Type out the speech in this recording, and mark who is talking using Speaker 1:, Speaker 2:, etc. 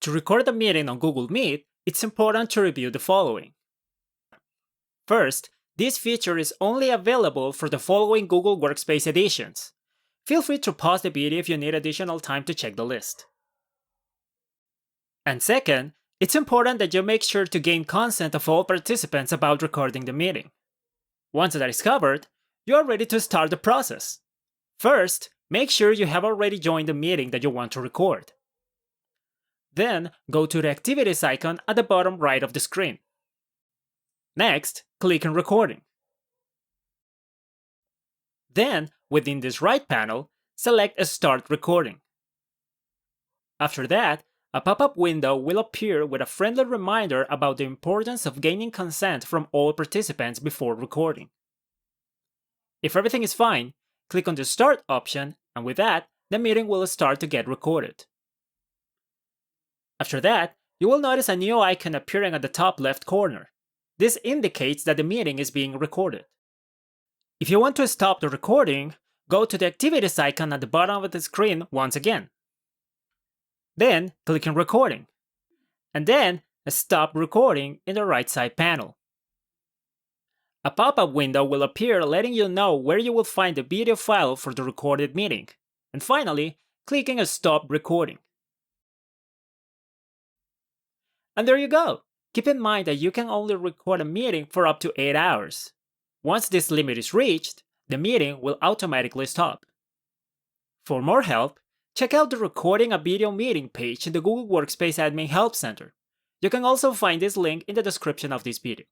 Speaker 1: To record a meeting on Google Meet, it's important to review the following. First, this feature is only available for the following Google Workspace editions. Feel free to pause the video if you need additional time to check the list. And second, it's important that you make sure to gain consent of all participants about recording the meeting. Once that is covered, you are ready to start the process. First, make sure you have already joined the meeting that you want to record. Then, go to the Activities icon at the bottom right of the screen. Next, click on Recording. Then, within this right panel, select Start Recording. After that, a pop-up window will appear with a friendly reminder about the importance of gaining consent from all participants before recording. If everything is fine, click on the Start option, and with that, the meeting will start to get recorded. After that, you will notice a new icon appearing at the top left corner. This indicates that the meeting is being recorded. If you want to stop the recording, go to the Activities icon at the bottom of the screen once again. Then, click on Recording. And then, Stop Recording in the right side panel. A pop-up window will appear letting you know where you will find the video file for the recorded meeting. And finally, clicking on Stop Recording. And there you go! Keep in mind that you can only record a meeting for up to 8 hours. Once this limit is reached, the meeting will automatically stop. For more help, check out the Recording a Video Meeting page in the Google Workspace Admin Help Center. You can also find this link in the description of this video.